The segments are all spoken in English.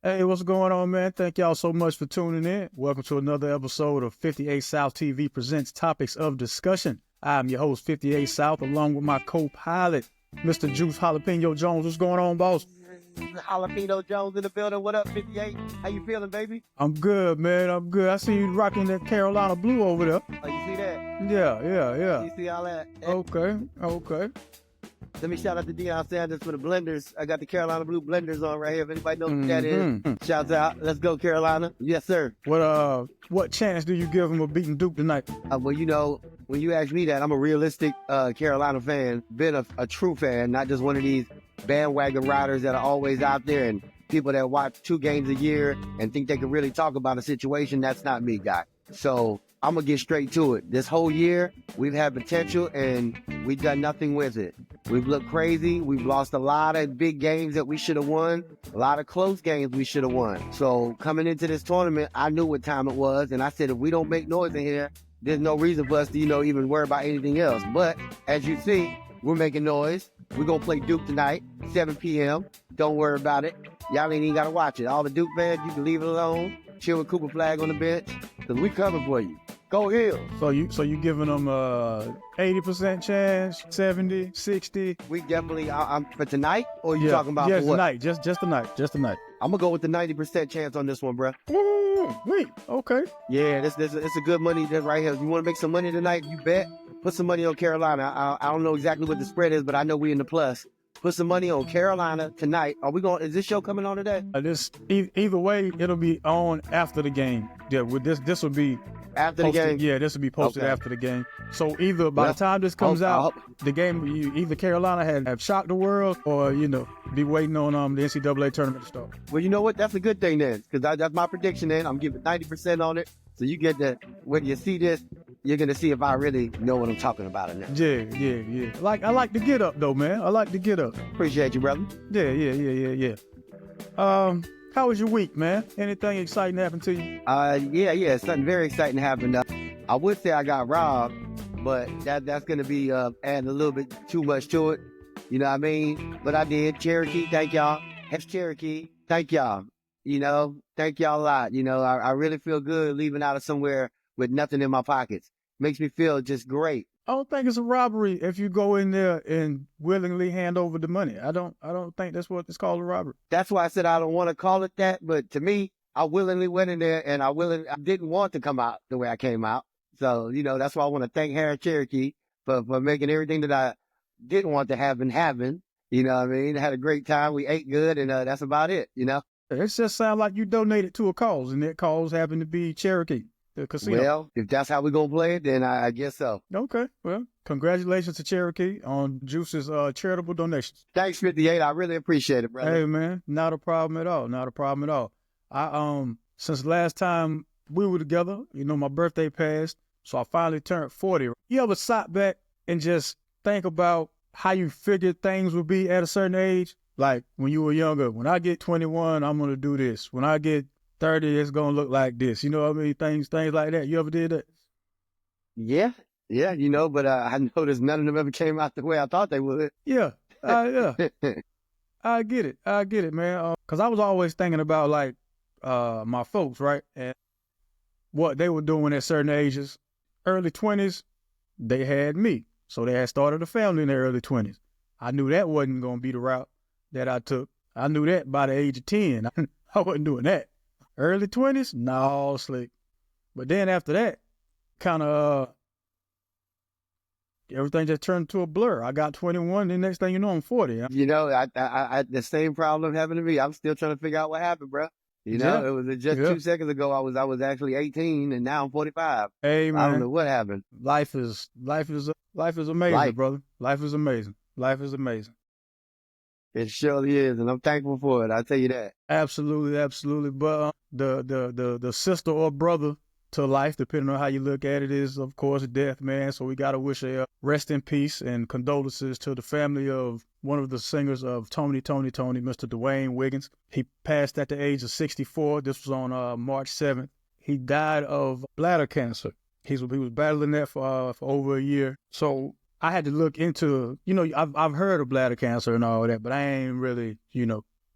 Hey, what's going on, man? Thank y'all so much for tuning in. Welcome to another episode of 58 South TV presents Topics of Discussion. I'm your host, 58 South, along with my co-pilot, Mr. Joose Jones. What's going on, boss? Jalapeno Jones in the building. What up, 58? How you feeling, baby? I'm good, man. I'm good. I see you rocking that Carolina blue over there. Oh, you see that? Yeah. You see all that? Okay. Let me shout out to Deion Sanders for the blenders. I got the Carolina blue blenders on right here. If anybody knows what that is, shouts out. Let's go, Carolina. Yes, sir. What chance do you give them of beating Duke tonight? Well, you know, when you ask me that, I'm a realistic Carolina fan. Been a true fan, not just one of these bandwagon riders that are always out there and people that watch 2 games a year and think they can really talk about a situation. That's not me, guy. So I'm going to get straight to it. This whole year, we've had potential and we've done nothing with it. We've looked crazy. We've lost a lot of big games that we should have won. A lot of close games we should have won. So coming into this tournament, I knew what time it was. And I said, if we don't make noise in here, there's no reason for us to, even worry about anything else. But as you see, we're making noise. We're going to play Duke tonight, 7 p.m. Don't worry about it. Y'all ain't even got to watch it. All the Duke fans, you can leave it alone. Chill with Cooper Flag on the bench, because we coming for you. Go Hills. So you giving them 80% chance, 70, 60? We definitely, I'm for tonight, or you talking about for what? Tonight, just tonight. I'm going to go with the 90% chance on this one, bruh. Wait, okay. Yeah, this it's a good money right here. If you want to make some money tonight, you bet. Put some money on Carolina. I don't know exactly what the spread is, but I know we in the plus. Put some money on Carolina tonight. Is this show coming on today? Either way, it'll be on after the game. Yeah, this will be after posted, the game. Yeah, this will be posted after the game. So either by the time this comes out, the game, either Carolina have shocked the world, or be waiting on the NCAA tournament to start. Well, you know what? That's a good thing then, because that's my prediction. Then I'm giving 90% on it. So you get when you see this, you're gonna see if I really know what I'm talking about in there. Yeah. I like to get up though, man. I like to get up. Appreciate you, brother. Yeah. How was your week, man? Anything exciting happened to you? Yeah. Something very exciting happened. I would say I got robbed, but that's gonna be adding a little bit too much to it. You know what I mean? But I did. Cherokee, thank y'all. That's Cherokee, thank y'all. Thank y'all a lot. I really feel good leaving out of somewhere with nothing in my pockets. Makes me feel just great. I don't think it's a robbery if you go in there and willingly hand over the money. I don't think that's what it's called, a robbery. That's why I said I don't want to call it that. But to me, I willingly went in there and I didn't want to come out the way I came out. So, that's why I want to thank Harris Cherokee for making everything that I didn't want to happen. You know what I mean? I had a great time. We ate good, and that's about it, It just sounds like you donated to a cause, and that cause happened to be Cherokee, the casino. Well, if that's how we're going to play it, then I guess so. Okay. Well, congratulations to Cherokee on Joose's charitable donations. Thanks, 58. I really appreciate it, brother. Hey, man, not a problem at all. I, since last time we were together, my birthday passed, so I finally turned 40. You ever sat back and just think about how you figured things would be at a certain age? Like when you were younger, when I get 21, I'm going to do this. When I get 30, it's going to look like this. You know what I mean? Things like that. You ever did that? Yeah, but I noticed none of them ever came out the way I thought they would. Yeah. I get it, man. Because I was always thinking about like my folks, right? And what they were doing at certain ages. Early 20s, they had me. So they had started a family in their early 20s. I knew that wasn't going to be the route that I took. I knew that by the age of 10. I wasn't doing that. Early 20s? No, slick. But then after that, kind of everything just turned to a blur. I got 21, the next thing you know, I'm 40. I the same problem happened to me. I'm still trying to figure out what happened, bro. It was just 2 seconds ago I was actually 18, and now I'm 45. Hey, man. I don't know what happened. Life is amazing, brother. Life is amazing. It surely is, and I'm thankful for it. I tell you that. Absolutely. But the sister or brother to life, depending on how you look at it, is of course death, man. So we gotta wish a rest in peace and condolences to the family of one of the singers of Tony, Mr. Dwayne Wiggins. He passed at the age of 64. This was on March 7th. He died of bladder cancer. He was battling that for over a year. So I had to look into, I've heard of bladder cancer and all that, but I ain't really,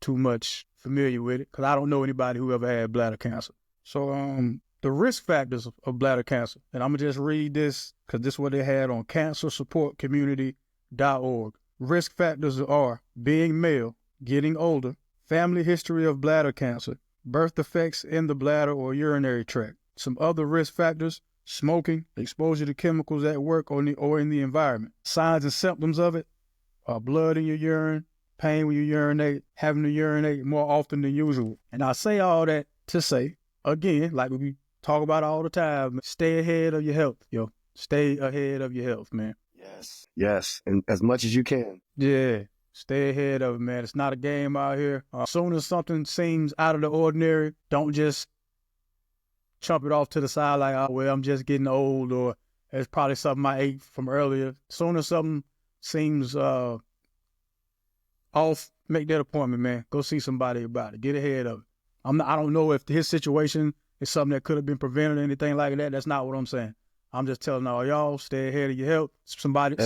too much familiar with it because I don't know anybody who ever had bladder cancer. So the risk factors of bladder cancer, and I'm going to just read this because this is what they had on cancersupportcommunity.org. Risk factors are being male, getting older, family history of bladder cancer, birth defects in the bladder or urinary tract. Some other risk factors: smoking, exposure to chemicals at work or in the environment. Signs and symptoms of it are blood in your urine, pain when you urinate, having to urinate more often than usual. And I say all that to say, again, like we talk about all the time, stay ahead of your health, yo. Stay ahead of your health, man. Yes, and as much as you can. Yeah, stay ahead of it, man. It's not a game out here. As soon as something seems out of the ordinary, don't just chump it off to the side like, oh, well, I'm just getting old, or it's probably something I ate from earlier. As soon as something seems off, make that appointment, man. Go see somebody about it. Get ahead of it. I don't know if his situation is something that could have been prevented or anything like that. That's not what I'm saying. I'm just telling all y'all, stay ahead of your health. That's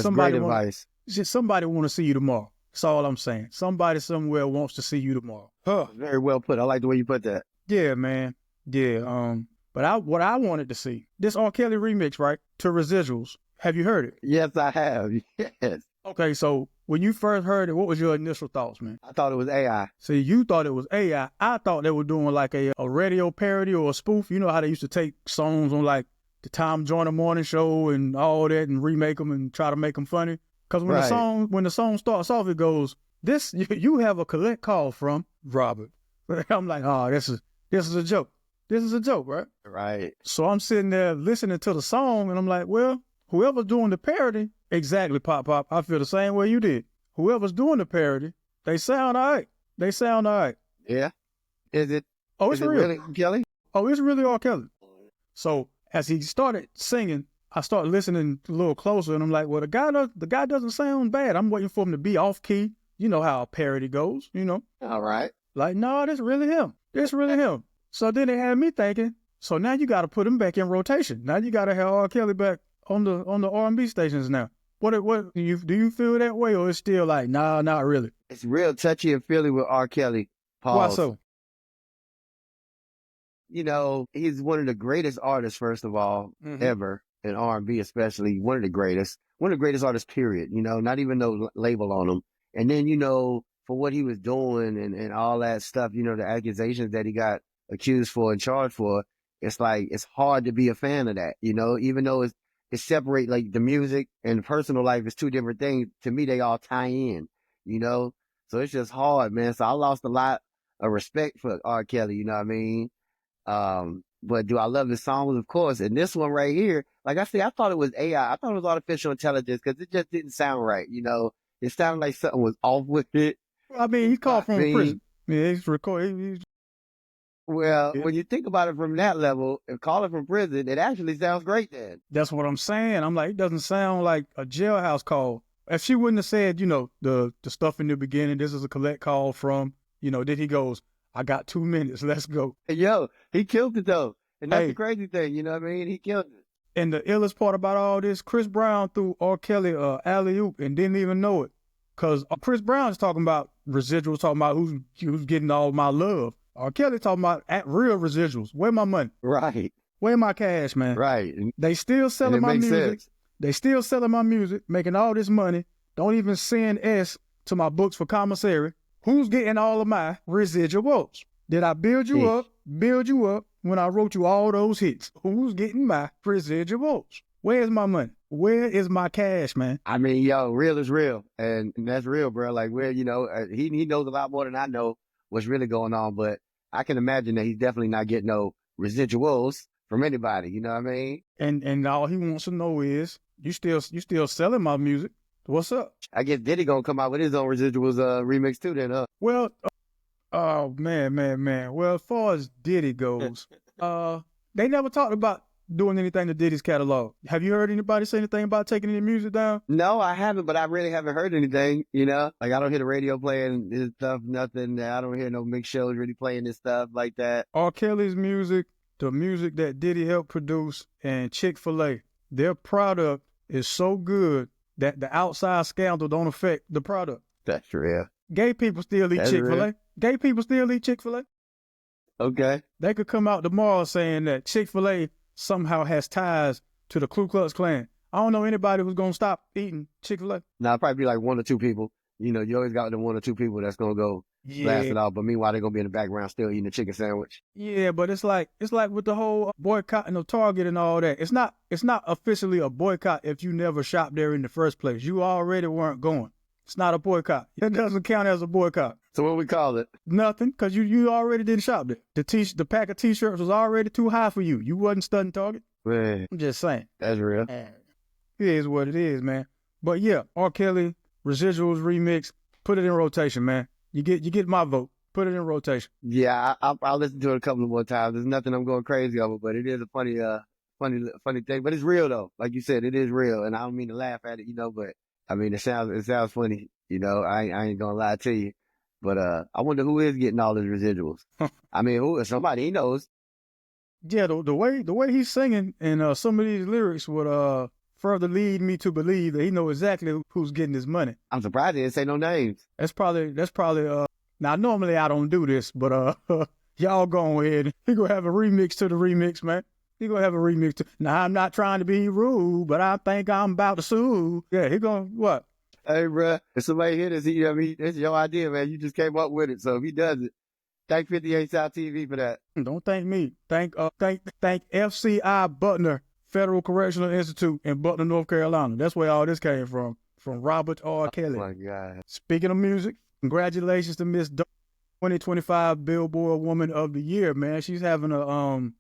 great advice. Somebody want to see you tomorrow. That's all I'm saying. Somebody somewhere wants to see you tomorrow. Very well put. I like the way you put that. Yeah, man. Yeah. But what I wanted to see, this R. Kelly remix, right, to Residuals. Have you heard it? Yes, I have. Yes. Okay, so when you first heard it, what was your initial thoughts, man? I thought it was AI. See, you thought it was AI. I thought they were doing like a radio parody or a spoof. You know how they used to take songs on like the Tom Joyner Morning Show and all that and remake them and try to make them funny. Because when the song starts off, it goes, "This you have a collect call from Robert." I'm like, oh, this is a joke. This is a joke, right? Right. So I'm sitting there listening to the song, and I'm like, well, whoever's doing the parody, exactly, Pop. I feel the same way you did. Whoever's doing the parody, they sound all right. Yeah. Is it? Oh, it's real. Really Kelly? Oh, it's really R. Kelly. So as he started singing, I started listening a little closer, and I'm like, well, the guy doesn't sound bad. I'm waiting for him to be off key. You know how a parody goes, you know? All right. Like, no, this really him. So then it had me thinking, so now you got to put him back in rotation. Now you got to have R. Kelly back on the R&B stations now. What do you feel that way, or it's still like, nah, not really? It's real touchy and feely with R. Kelly. Pause. Why so? You know, he's one of the greatest artists, first of all, ever, in R&B especially. One of the greatest artists, period. You know, not even no label on him. And then, you know, for what he was doing and all that stuff, you know, the accusations that he got accused for and charged for, it's like, it's hard to be a fan of that, you know, even though it's separate, like the music and personal life is two different things. To me, they all tie in, you know, so it's just hard, man. So I lost a lot of respect for R. Kelly, you know what I mean? But do I love his songs? Of course. And this one right here, like I said, I thought it was AI. I thought it was artificial intelligence because it just didn't sound right, you know. It sounded like something was off with it. I mean, he called from prison. Yeah, he's recording. Well, when you think about it from that level, and call it from prison, it actually sounds great then. That's what I'm saying. I'm like, it doesn't sound like a jailhouse call. If she wouldn't have said, you know, the stuff in the beginning, this is a collect call from, you know, then he goes, I got 2 minutes, let's go. Yo, he killed it though. And that's the crazy thing, you know what I mean? He killed it. And the illest part about all this, Chris Brown threw R. Kelly alley-oop and didn't even know it. Because Chris Brown is talking about residuals, talking about who's getting all my love. R. Kelly talking about real residuals. Where my money? Right. Where my cash, man? Right. They still selling my music. Sense. They still selling my music, making all this money. Don't even send S to my books for commissary. Who's getting all of my residuals? Did I build you up when I wrote you all those hits? Who's getting my residuals? Where's my money? Where is my cash, man? I mean, yo, real is real. And that's real, bro. Like, where, you know, he knows a lot more than I know what's really going on, but I can imagine that he's definitely not getting no residuals from anybody. You know what I mean? And all he wants to know is, you still selling my music. What's up? I guess Diddy gonna come out with his own residuals remix too then, huh? Well, oh, man. Well, as far as Diddy goes, they never talked about doing anything to Diddy's catalog. Have you heard anybody say anything about taking any music down? No, I haven't, but I really haven't heard anything, you know? Like, I don't hear the radio playing this stuff, nothing. I don't hear no mix shows really playing this stuff like that. R. Kelly's music, the music that Diddy helped produce, and Chick-fil-A, their product is so good that the outside scandal don't affect the product. That's real. Gay people still eat Chick-fil-A. Gay people still eat Chick-fil-A. Okay. They could come out tomorrow saying that Chick-fil-A somehow has ties to the Ku Klux Klan. I don't know anybody who's going to stop eating Chick-fil-A. Now, it'll probably be like 1 or 2 people. You know, you always got the 1 or 2 people that's going to go blast it out. But meanwhile, they're going to be in the background still eating a chicken sandwich. Yeah, but it's like with the whole boycotting of Target and all that. It's not officially a boycott if you never shopped there in the first place. You already weren't going. It's not a boycott. It doesn't count as a boycott. So what we call it? Nothing, because you already didn't shop there. The pack of T-shirts was already too high for you. You wasn't studying Target. Man, I'm just saying. that's real. It is what it is, man. But yeah, R. Kelly, Residuals remix, put it in rotation, man. You get my vote. Put it in rotation. Yeah, I'll listen to it a couple of more times. There's nothing I'm going crazy over, but it is a funny thing. But it's real though. Like you said, it is real, and I don't mean to laugh at it, you know. But I mean, it sounds funny, you know. I ain't gonna lie to you. But I wonder who is getting all his residuals. I mean, who? Somebody he knows. Yeah, the way he's singing and some of these lyrics would further lead me to believe that he know exactly who's getting his money. I'm surprised he didn't say no names. That's probably now normally I don't do this, but y'all go ahead. He gonna have a remix to the remix, man. He gonna have a remix to. Now I'm not trying to be rude, but I think I'm about to sue. Yeah, he gonna what? Hey, bruh, if somebody hear this, you know what I mean? It's your idea, man. You just came up with it. So if he does it, thank 58South TV for that. Don't thank me. Thank FCI Butner Federal Correctional Institute in Butner, North Carolina. That's where all this came from Robert R. Kelly. Oh my God. Speaking of music, congratulations to Miss 2025 Billboard Woman of the Year, man. She's having a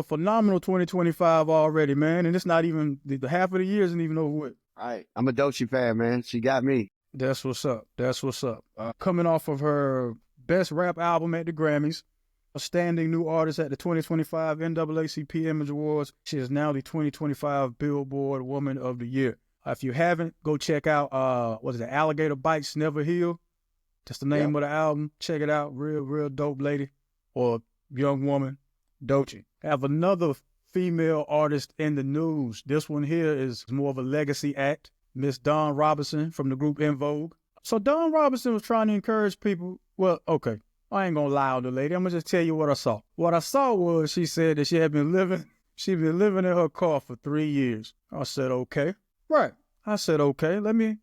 phenomenal 2025 already, man. And it's not even the half of the year isn't even over with. All right. I'm a Doechii fan, man. She got me. That's what's up. Coming off of her Best Rap Album at the Grammys, a standing new artist at the 2025 NAACP Image Awards, she is now the 2025 Billboard Woman of the Year. If you haven't, go check out, Alligator Bites Never Heal. That's the name of the album. Check it out. Real dope lady or young woman, Doechii. Have another female artist in the news. This one here is more of a legacy act. Miss Dawn Robinson from the group En Vogue. So Dawn Robinson was trying to encourage people. Well, okay, I ain't gonna lie on the lady. I'm gonna just tell you what I saw. What I saw was she said that she'd been living in her car for 3 years. I said, okay. Right. I said, okay, let me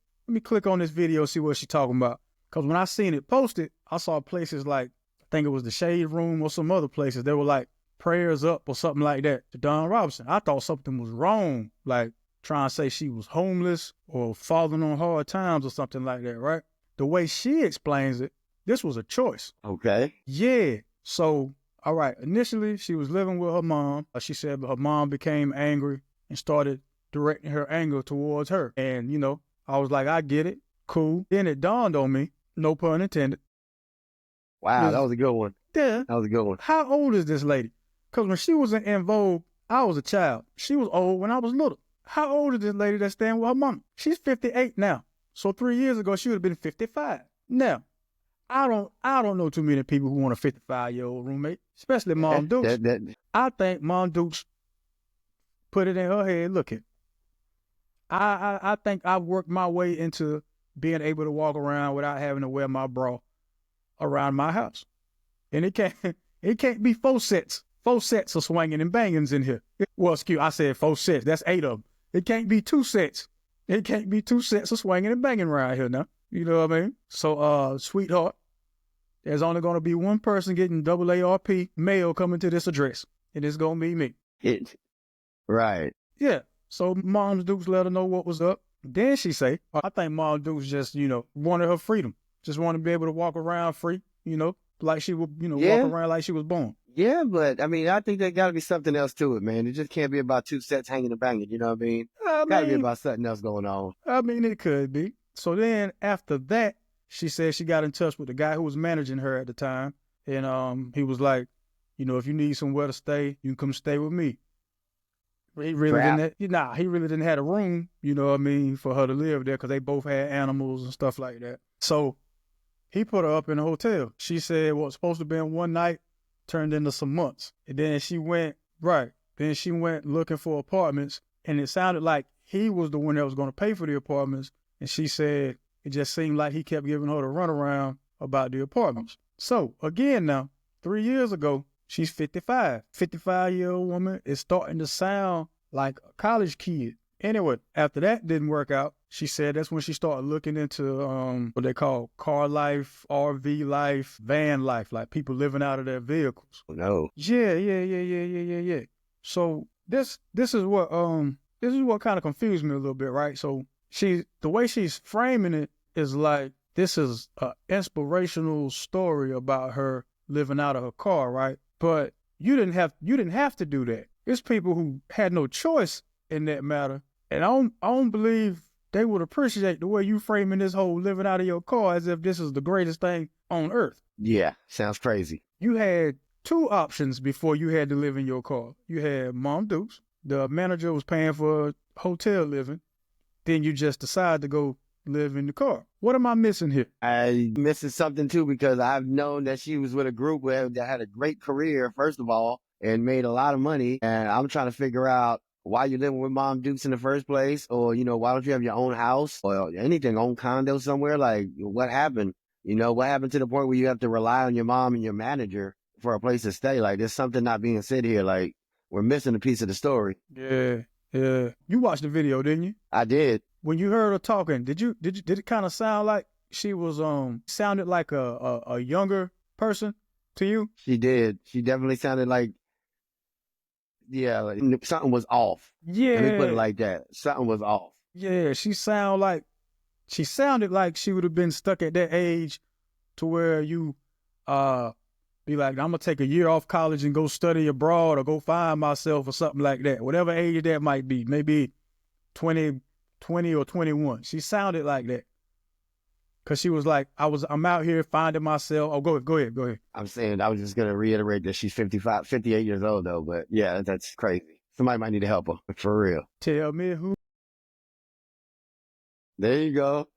click on this video, see what she's talking about. Because when I seen it posted, I saw places like, I think it was the Shade Room or some other places. They were like, prayers up or something like that to Dawn Robinson. I thought something was wrong, like trying to say she was homeless or falling on hard times or something like that, right? The way she explains it, this was a choice. Okay. Yeah. So, all right, initially she was living with her mom. She said her mom became angry and started directing her anger towards her. And, you know, I was like, I get it. Cool. Then it dawned on me, no pun intended. Wow, that was a good one. Yeah. That was a good one. How old is this lady? Because when she was in En Vogue, I was a child. She was old when I was little. How old is this lady that's staying with her mom? She's 58 now. So 3 years ago, she would have been 55. Now, I don't know too many people who want a 55-year-old roommate, especially Mom Dukes. I think Mom Dukes put it in her head, look it. I think I've worked my way into being able to walk around without having to wear my bra around my house. And it can't be 4 sets. 4 sets of swinging and bangings in here. Well, I said 4 sets. That's 8 of them. It can't be 2 sets. It can't be 2 sets of swinging and banging around here now. You know what I mean? So, sweetheart, there's only going to be one person getting AARP mail coming to this address, and it's going to be me. Right. Yeah. So Mom Dukes let her know what was up. Then she say, I think Mom Dukes just, wanted her freedom. Just wanted to be able to walk around free, like she would, walk around like she was born. Yeah, but I mean, I think there got to be something else to it, man. It just can't be about 2 sets hanging and banging. You know what I mean? Got to be about something else going on. I mean, it could be. So then after that, she said she got in touch with the guy who was managing her at the time. And he was like, if you need somewhere to stay, you can come stay with me. He really didn't have a room, for her to live there because they both had animals and stuff like that. So he put her up in a hotel. She said what was supposed to be in one night turned into some months. And then she went looking for apartments, and it sounded like he was the one that was going to pay for the apartments. And she said it just seemed like he kept giving her the runaround about the apartments. So again now, 3 years ago, she's 55. 55-year-old woman is starting to sound like a college kid. Anyway, after that didn't work out, she said that's when she started looking into what they call car life, RV life, van life, like people living out of their vehicles. No. Yeah. So this is what kind of confused me a little bit, right? So the way she's framing it is like this is an inspirational story about her living out of her car, right? But you didn't have to do that. It's people who had no choice in that matter, and I don't believe they would appreciate the way you framing this whole living out of your car as if this is the greatest thing on earth. Yeah, sounds crazy. You had two options before you had to live in your car. You had Mom Dukes. The manager was paying for hotel living. Then you just decide to go live in the car. What am I missing here? I'm missing something too, because I've known that she was with a group that had a great career, first of all, and made a lot of money. And I'm trying to figure out why you're living with Mom Dukes in the first place, or, why don't you have your own house or anything, own condo somewhere? Like, what happened? What happened to the point where you have to rely on your mom and your manager for a place to stay? Like, there's something not being said here. Like, we're missing a piece of the story. Yeah. You watched the video, didn't you? I did. When you heard her talking, did it kind of sound like she was sounded like a younger person to you? She did. She definitely sounded like, like something was off. Yeah. Let me put it like that. Something was off. Yeah, she sounded like she would have been stuck at that age to where you be like, I'm gonna take a year off college and go study abroad or go find myself or something like that. Whatever age that might be, maybe 20 or 21. She sounded like that. Cause she was like, I'm out here finding myself. Oh, go ahead. I'm saying, I was just going to reiterate that she's 58 years old though. But yeah, that's crazy. Somebody might need to help her, for real. Tell me who. There you go.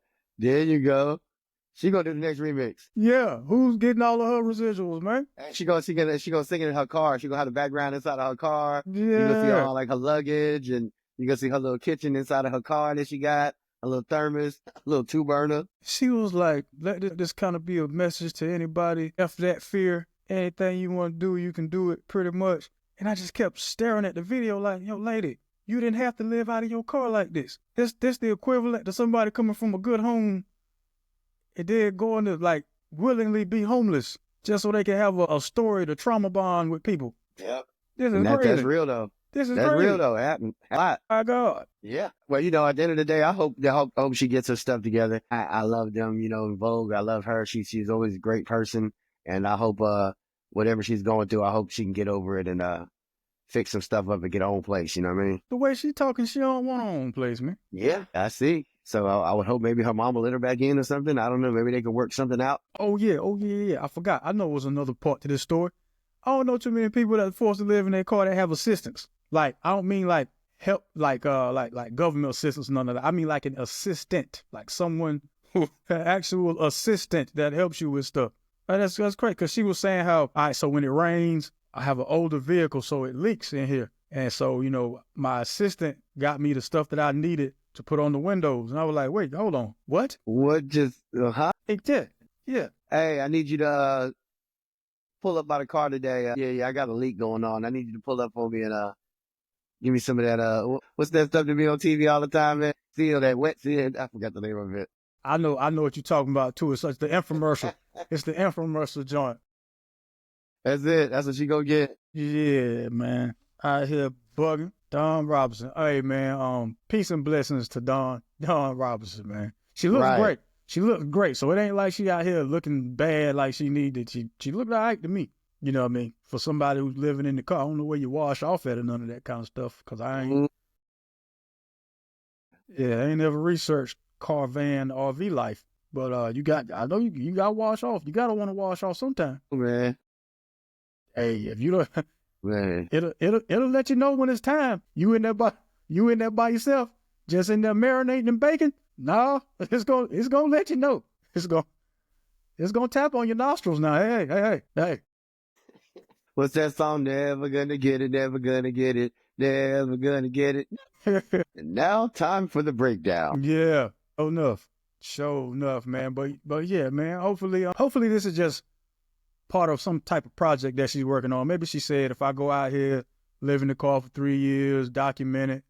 She gonna do the next remix. Yeah, who's getting all of her residuals, man? She gonna sing it in her car. She gonna have the background inside of her car. Yeah. You gonna see all like her luggage, and you gonna see her little kitchen inside of her car that she got. A little thermos, a little 2-burner. She was like, let this kind of be a message to anybody. After that fear, anything you want to do, you can do it pretty much. And I just kept staring at the video like, yo, lady, you didn't have to live out of your car like this. This the equivalent to somebody coming from a good home and then going to like willingly be homeless just so they can have a story to trauma bond with people. Yep. This is crazy. That's real though. That's real though. It happened a lot. My God. Yeah. Well, at the end of the day, I hope she gets her stuff together. I love them, En Vogue. I love her. She's always a great person. And I hope, whatever she's going through, I hope she can get over it and, fix some stuff up and get her own place. You know what I mean? The way she talking, she don't want her own place, man. Yeah, I see. So I would hope maybe her mom will let her back in or something. I don't know. Maybe they can work something out. Oh yeah. I forgot. I know it was another part to this story. I don't know too many people that are forced to live in their car that have assistance. Like, I don't mean like help, like government assistance, none of that. I mean like an assistant, like someone an actual assistant that helps you with stuff. And that's great, because she was saying how, all right, so when it rains, I have an older vehicle, so it leaks in here. And so, my assistant got me the stuff that I needed to put on the windows. And I was like, wait, hold on. What? What just, Yeah. Hey, I need you to pull up by the car today. I got a leak going on. I need you to pull up for me and give me some of that, what's that stuff that be on TV all the time, man? Seal, that wet seal. I forgot the name of it. I know what you're talking about, too. It's like the infomercial. It's the infomercial joint. That's it. That's what she gonna get. Yeah, man. Out here bugging. Dawn Robinson. Hey, man, peace and blessings to Dawn Robinson, man. She looks great. She looks great. So it ain't like she out here looking bad like she needed. She looked all right to me. You know what I mean? For somebody who's living in the car, I don't know where you wash off at or none of that kind of stuff, because I ain't never researched car, van, RV life. But I know you got to wash off. You got to want to wash off sometime. Man. Hey, if you don't, man, it'll let you know when it's time. You in there by yourself, just in there marinating and baking. No, it's gonna let you know. It's gonna tap on your nostrils now. Hey. What's that song? Never gonna get it, never gonna get it, never gonna get it. And now, time for the breakdown. Yeah, enough. Sure enough, man. But yeah, man. Hopefully this is just part of some type of project that she's working on. Maybe she said, if I go out here, live in the car for 3 years, document it,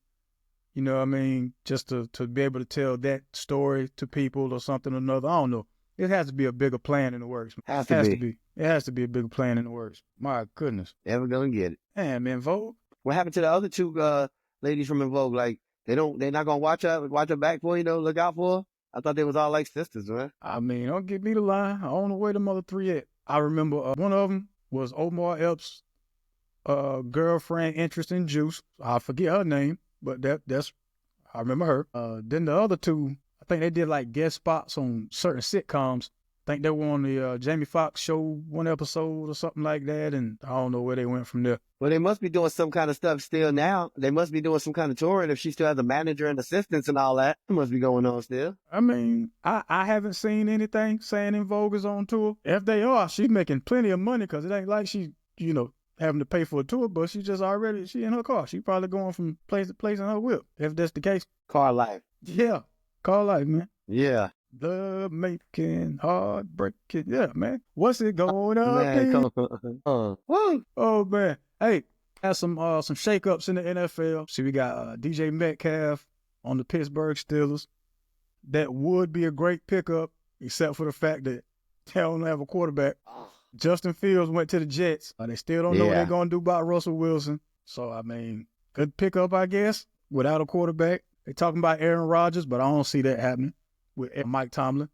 you know what I mean, just to be able to tell that story to people or something or another. I don't know. It has to be a bigger plan in the works. Has to be. It has to be a bigger plan in the works. My goodness. Never gonna get it. Man, En Vogue. What happened to the other two ladies from En Vogue? Like they're not gonna watch her back for, look out for her? I thought they was all like sisters, man. I mean, don't get me the line. I don't know where the other three at. I remember one of them was Omar Epps' girlfriend interest in Joose. I forget her name, but that's I remember her. Then the other two, I think they did like guest spots on certain sitcoms. I think they were on the Jamie Foxx show one episode or something like that, and I don't know where they went from there. Well, they must be doing some kind of stuff still now. They must be doing some kind of touring if she still has a manager and assistants and all that. It must be going on still. I mean, I haven't seen anything saying En Vogue is on tour. If they are, she's making plenty of money because it ain't like she, having to pay for a tour, but she in her car. She probably going from place to place in her whip, if that's the case. Car life. Yeah, car life, man. Yeah. Love making, heartbreaking. Yeah, man. What's it going on? Man, Woo. Oh, man. Hey, had some shakeups in the NFL. See, we got DJ Metcalf on the Pittsburgh Steelers. That would be a great pickup, except for the fact that they don't have a quarterback. Justin Fields went to the Jets. They still don't know what they're going to do about Russell Wilson. So, I mean, good pickup, I guess, without a quarterback. They're talking about Aaron Rodgers, but I don't see that happening with Mike Tomlin.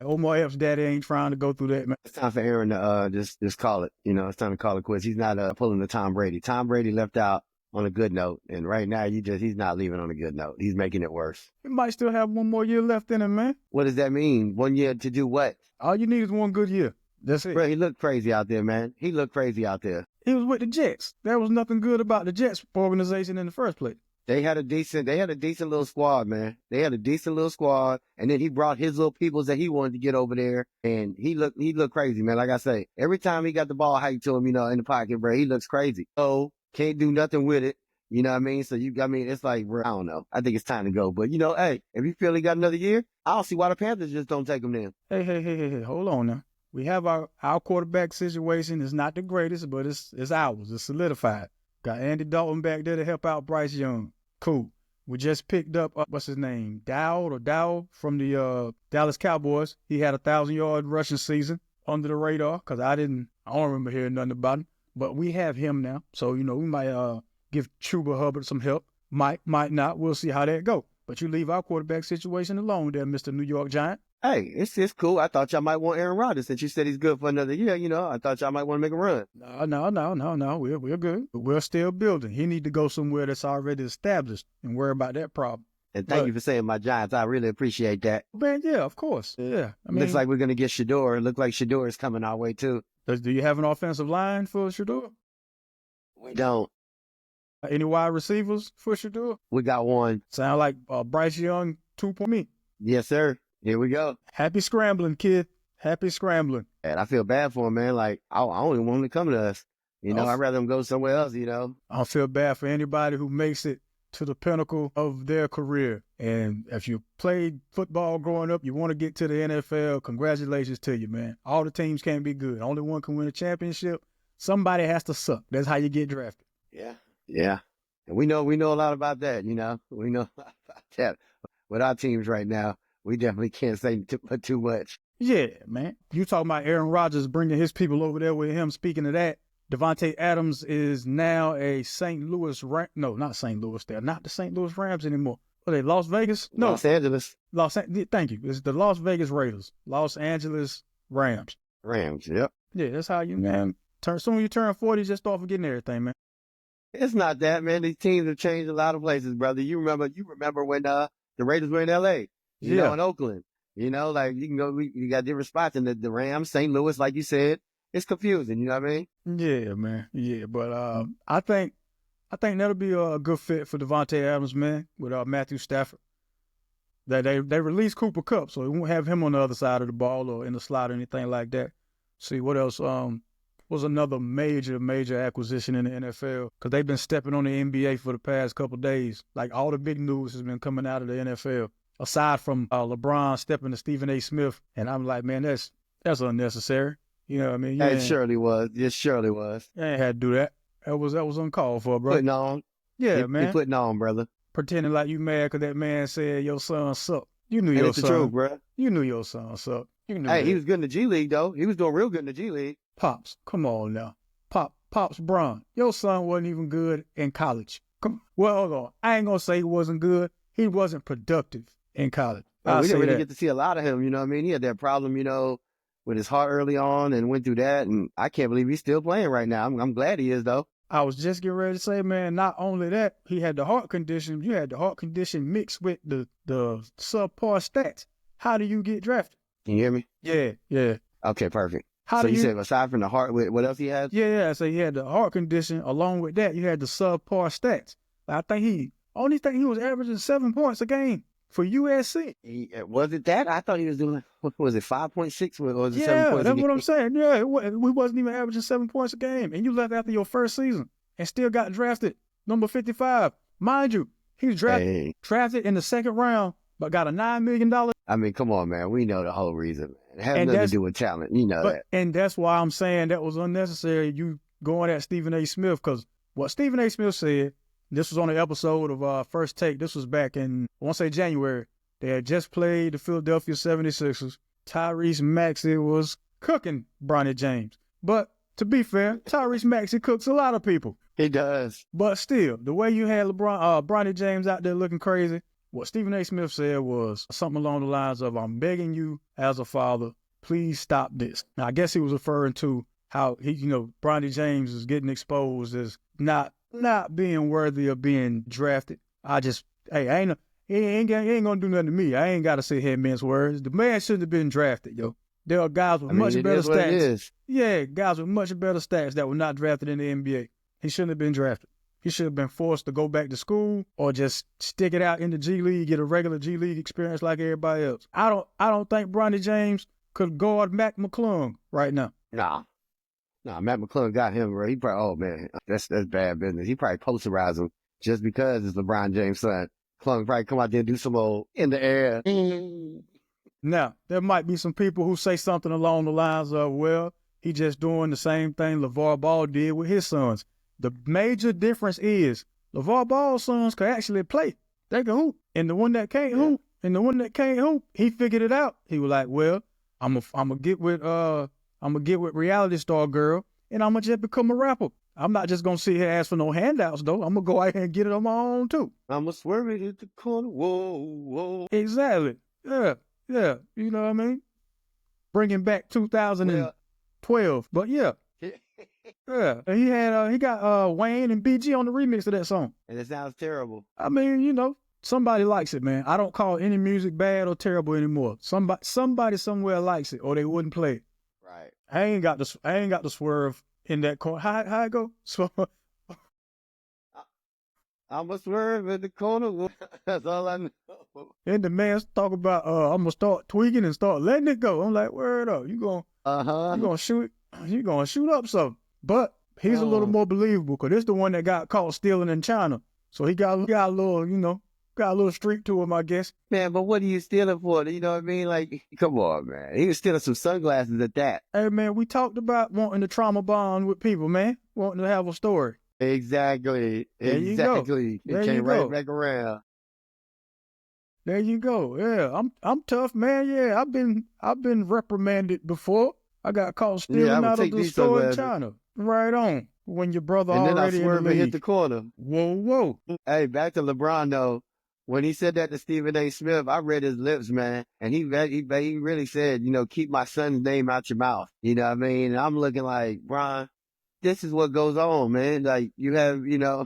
Omar Epps' daddy ain't trying to go through that, man. It's time for Aaron to just call it. It's time to call it quits. He's not pulling the Tom Brady. Tom Brady left out on a good note, and right now he's not leaving on a good note. He's making it worse. He might still have one more year left in him, man. What does that mean? 1 year to do what? All you need is one good year. That's it. Bro, he looked crazy out there, man. He looked crazy out there. He was with the Jets. There was nothing good about the Jets organization in the first place. They had a decent little squad, man. They had a decent little squad, and then he brought his little peoples that he wanted to get over there, and he looked crazy, man. Like I say, every time he got the ball hiked to him, in the pocket, bro, he looks crazy. So can't do nothing with it. You know what I mean? So it's like, bro, I don't know. I think it's time to go. But hey, if you feel he got another year, I don't see why the Panthers just don't take him then. Hey, hold on now. We have our quarterback situation. It's not the greatest, but it's ours. It's solidified. Got Andy Dalton back there to help out Bryce Young. Cool. We just picked up, what's his name? Dow from the Dallas Cowboys. He had a 1,000-yard rushing season under the radar because I don't remember hearing nothing about him. But we have him now. So, we might give Chuba Hubbard some help. Might not. We'll see how that go. But you leave our quarterback situation alone there, Mr. New York Giant. Hey, it's cool. I thought y'all might want Aaron Rodgers since you said he's good for another year. I thought y'all might want to make a run. No. We're good. But we're still building. He need to go somewhere that's already established and worry about that problem. And thank you for saying my Giants. I really appreciate that. Man, yeah, of course. Yeah. Looks like we're going to get Shador. It looks like Shador is coming our way, too. Do you have an offensive line for Shador? We don't. Any wide receivers for Shador? We got one. Sound like Bryce Young 2.0. Yes, sir. Here we go. Happy scrambling, kid. Happy scrambling. And I feel bad for him, man. Like, I don't even want him to come to us. I'd rather him go somewhere else, I don't feel bad for anybody who makes it to the pinnacle of their career. And if you played football growing up, you want to get to the NFL, congratulations to you, man. All the teams can't be good. Only one can win a championship. Somebody has to suck. That's how you get drafted. Yeah. And we know a lot about that, We know a lot about that. With our teams right now, we definitely can't say too much. Yeah, man. You talking about Aaron Rodgers bringing his people over there with him. Speaking of that, Devontae Adams is now a St. Louis No, not St. Louis. They're not the St. Louis Rams anymore. Are they Las Vegas? No. Los Angeles. Thank you. It's the Las Vegas Raiders. Los Angeles Rams. Rams, yep. Yeah, that's how man. Soon as you turn 40, just start forgetting everything, man. It's not that, man. These teams have changed a lot of places, brother. You remember when the Raiders were in L.A., in Oakland. You can go, you got different spots in the Rams, St. Louis, like you said. It's confusing, you know what I mean? Yeah, man. Yeah, but I think that'll be a good fit for Devontae Adams, man, with Matthew Stafford. That they released Cooper Kupp, so we won't have him on the other side of the ball or in the slot or anything like that. See, what else was another major acquisition in the NFL? Because they've been stepping on the NBA for the past couple of days. Like, all the big news has been coming out of the NFL. aside from LeBron stepping to Stephen A. Smith. And I'm like, man, that's unnecessary. You know what I mean? It surely was. It surely was. You ain't had to do that. That was uncalled for, bro. Putting on. Yeah, man. He putting on, brother. Pretending like you mad because that man said your son sucked. You knew And your it's son. the truth, bro. You knew your son sucked. You knew Hey, that. he was good in the G League, though. He was doing real good in the G League. Pops, come on now. Pops Bron, your son wasn't even good in college. Well, hold on. I ain't going to say he wasn't good. He wasn't productive in college. We didn't really get to see a lot of him, you know what I mean? He had that problem, you know, with his heart early on and went through that. And I can't believe he's still playing right now. I'm glad he is, though. I was just getting ready to say, man, not only that, he had the heart condition. You had the heart condition mixed with the subpar stats. How do you get drafted? Can you hear me? Yeah. Okay, perfect. How so do you said aside from the heart, what else he has? Yeah. So he had the heart condition. Along with that, you had the subpar stats. I think he was averaging 7 points a game for USC. Was it that? I thought he was doing, what was it, 5.6? Or was it 7 points Yeah, a that's game? what I'm saying. Yeah, we wasn't even averaging 7 points a game. And you left after your first season and still got drafted number 55. Mind you, he was drafted in the second round, but got a $9 million. I mean, come on, man. We know the whole reason, man. It has nothing to do with talent. You know that. And that's why I'm saying that was unnecessary, you going at Stephen A. Smith, because what Stephen A. Smith said, this was on an episode of First Take. This was back in, I want to say January. They had just played the Philadelphia 76ers. Tyrese Maxey was cooking Bronny James. But to be fair, Tyrese Maxey cooks a lot of people. He does. But still, the way you had Bronny James out there looking crazy, what Stephen A. Smith said was something along the lines of, I'm begging you as a father, please stop this. Now, I guess he was referring to how Bronny James is getting exposed as not being worthy of being drafted. He ain't gonna do nothing to me. I ain't got to sit here and mince words. The man shouldn't have been drafted, yo. There are guys with much better stats. Yeah, guys with much better stats that were not drafted in the NBA. He shouldn't have been drafted. He should have been forced to go back to school or just stick it out in the G League, get a regular G League experience like everybody else. I don't think Bronny James could guard Mac McClung right now. Nah, Matt McClung got him, bro. He probably, oh man, that's bad business. He probably posterized him just because it's LeBron James' son. McClung probably come out there and do some old in the air. Now, there might be some people who say something along the lines of, well, he just doing the same thing LeVar Ball did with his sons. The major difference is LeVar Ball's sons could actually play. They can hoop. And the one that can't hoop, he figured it out. He was like, well, I'm gonna get with reality star girl, and I'm gonna just become a rapper. I'm not just gonna sit here and ask for no handouts though. I'm gonna go out here and get it on my own too. I'm gonna swerve it at the corner. Whoa. Exactly. Yeah. You know what I mean? Bringing back 2012, but yeah. Yeah, he got Wayne and BG on the remix of that song. And it sounds terrible. I mean, somebody likes it, man. I don't call any music bad or terrible anymore. Somebody somewhere likes it, or they wouldn't play it. Right. I ain't got the swerve in that corner. How it go? I'm gonna swerve at the corner. That's all I know. And the man talk about I'm gonna start tweaking and start letting it go. I'm like, word up, you gonna shoot up something. But he's a little more believable because this the one that got caught stealing in China. So he got a little streak to him, I guess. Man, but what are you stealing for? You know what I mean? Like, come on, man. He was stealing some sunglasses at that. Hey, man, we talked about wanting to trauma bond with people, man. Wanting to have a story. Exactly. There you go. It came right back around. There you go. Yeah, I'm tough, man. Yeah, I've been reprimanded before. I got caught stealing out of the store in China. Right on. When your brother and already then I swerved in the and league. hit the corner. Whoa. Hey, back to LeBron though. When he said that to Stephen A. Smith, I read his lips, man, and he really said, keep my son's name out your mouth. You know what I mean? And I'm looking like, Bron, this is what goes on, man. Like you have,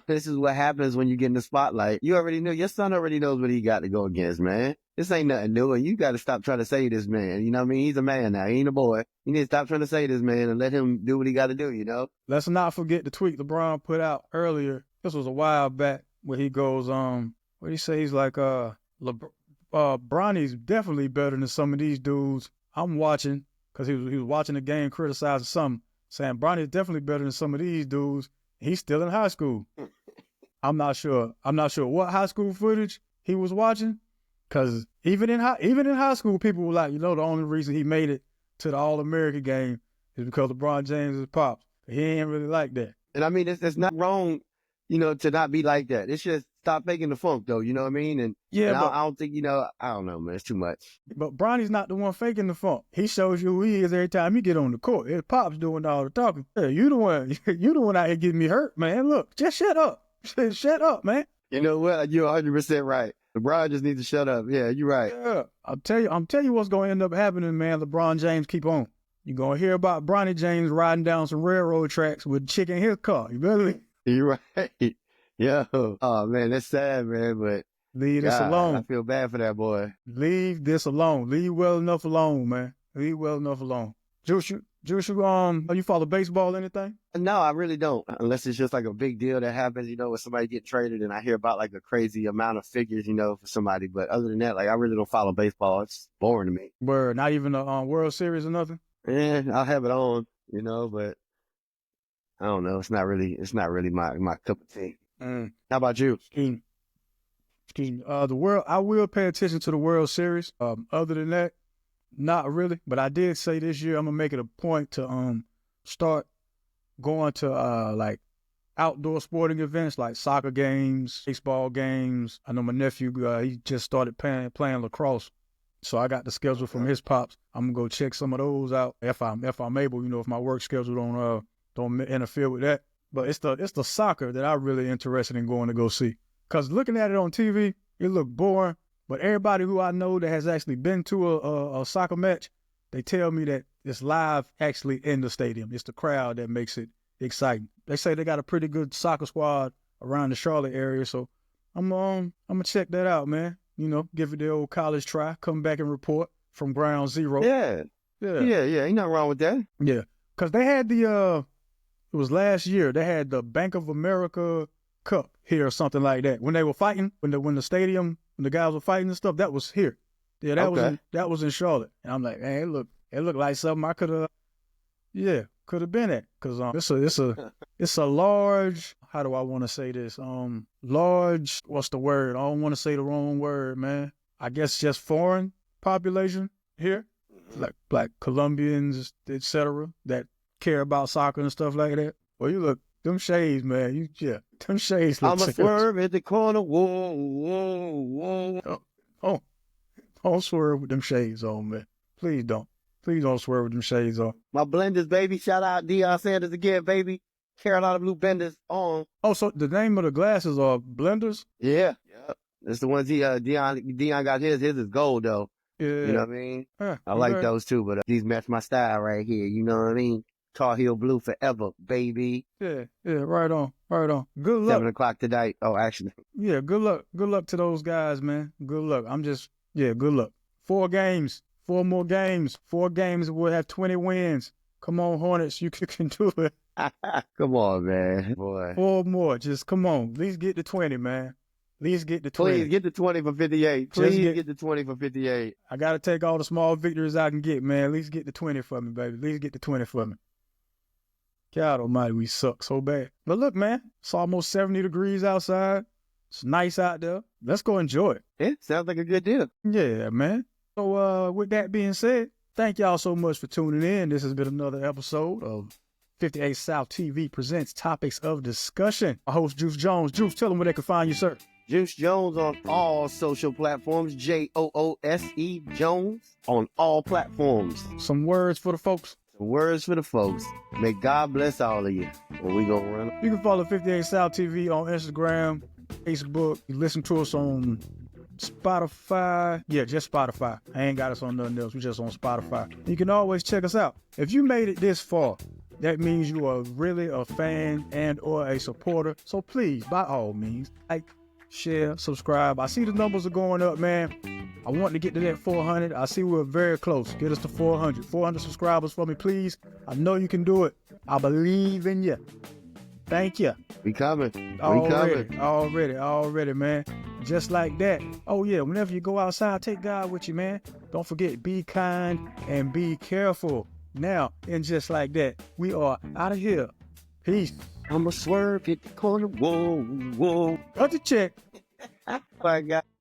this is what happens when you get in the spotlight. You already know, your son already knows what he got to go against, man. This ain't nothing new, and you got to stop trying to save this man. You know what I mean? He's a man now. He ain't a boy. You need to stop trying to save this man and let him do what he got to do, Let's not forget the tweet LeBron put out earlier. This was a while back where he goes, what do you say? He's like, Bronny's definitely better than some of these dudes I'm watching, because he was watching the game criticizing something, saying Bronny's definitely better than some of these dudes. He's still in high school. I'm not sure what high school footage he was watching, Because even in high school, people were like, the only reason he made it to the All-American game is because LeBron James is pops. He ain't really like that. And I mean, it's not wrong, to not be like that. It's just stop faking the funk, though. You know what I mean? And Yeah, but I don't think, I don't know, man. It's too much. But Bronny's not the one faking the funk. He shows you who he is every time he get on the court. His pops doing all the talking. Hey, you the one out here getting me hurt, man. Look, just shut up. Shut up, man. You know what? You're 100% right. LeBron just needs to shut up. Yeah, you're right. Yeah, I'm telling you what's going to end up happening, man. LeBron James keep on. You're going to hear about Bronny James riding down some railroad tracks with a chick in his car. You better. You're right. Yeah. Oh, man, that's sad, man, but leave this alone. I feel bad for that boy. Leave this alone. Leave well enough alone, man. Leave well enough alone. Joose, you follow baseball or anything? No, I really don't. Unless it's just like a big deal that happens, with somebody getting traded and I hear about like a crazy amount of figures, for somebody. But other than that, like I really don't follow baseball. It's boring to me. Word, not even a World Series or nothing? Yeah, I'll have it on, but I don't know. It's not really my cup of tea. How about you? Excuse me. I will pay attention to the World Series. Other than that, not really. But I did say this year I'm gonna make it a point to start going to like outdoor sporting events like soccer games, baseball games. I know my nephew he just started playing lacrosse, so I got the schedule from his pops. I'm gonna go check some of those out if I'm able. If my work schedule don't interfere with that. But it's the soccer that I'm really interested in going to go see. Cause looking at it on TV, it looked boring. But everybody who I know that has actually been to a soccer match, they tell me that it's live actually in the stadium. It's the crowd that makes it exciting. They say they got a pretty good soccer squad around the Charlotte area, so I'm gonna check that out, man. Give it the old college try. Come back and report from ground zero. Yeah. Ain't nothing wrong with that. Yeah, cause they had it was last year. They had the Bank of America Cup here or something like that. When they were fighting, when the guys were fighting and stuff, that was here. Yeah, that was in Charlotte. And I'm like, man, it looked like something I could have been at. Cause it's a large. How do I want to say this? Large. What's the word? I don't want to say the wrong word, man. I guess just foreign population here, like Black Colombians, etc. that care about soccer and stuff like that. Well, you look. Them shades, man. Them shades look I'm a swerve at the corner. Whoa, whoa, whoa. Don't swerve with them shades on, man. Please don't. Please don't swerve with them shades on. My blenders, baby. Shout out Deion Sanders again, baby. Carolina Blue Benders on. Oh, so the name of the glasses are blenders? Yeah. That's the ones Deion got his. His is gold, though. Yeah. You know what I mean? Yeah, I like those, too, but these match my style right here. You know what I mean? Tar Heel Blue forever, baby. Yeah, right on. Good luck. 7 o'clock tonight. Oh, actually. Yeah, good luck. Good luck to those guys, man. Good luck. Good luck. 4 games. 4 more games. 4 games, we'll have 20 wins. Come on, Hornets, you can do it. Come on, man. Boy. 4 more. Just come on. At least get to 20, man. At least get to 20. Please get to 20 for 58. Please get to 20 for 58. I got to take all the small victories I can get, man. At least get to 20 for me, baby. At least get to 20 for me. God almighty, we suck so bad. But look, man, it's almost 70 degrees outside. It's nice out there. Let's go enjoy it. Yeah, sounds like a good deal. Yeah, man. So with that being said, thank y'all so much for tuning in. This has been another episode of 58 South TV presents Topics of Discussion. My host, Joose Jones. Joose, tell them where they can find you, sir. Joose Jones on all social platforms. Joose Jones on all platforms. Some words for the folks. Words for the folks. May God bless all of you. Well, we gonna run. You can follow 58 South TV on Instagram, Facebook. You listen to us on Spotify. Yeah, just Spotify. I ain't got us on nothing else. We just on Spotify. You can always check us out. If you made it this far, that means you are really a fan and or a supporter. So please, by all means, like, share, subscribe. I see the numbers are going up, man. I want to get to that 400. I see we're very close. Get us to 400. 400 subscribers for me, please. I know you can do it. I believe in you. Thank you. We coming. Already, man. Just like that. Oh, yeah. Whenever you go outside, take God with you, man. Don't forget, be kind and be careful. Now, and just like that, we are out of here. Peace. I'm a swerve, hit the corner. Whoa. Cut the check. My God.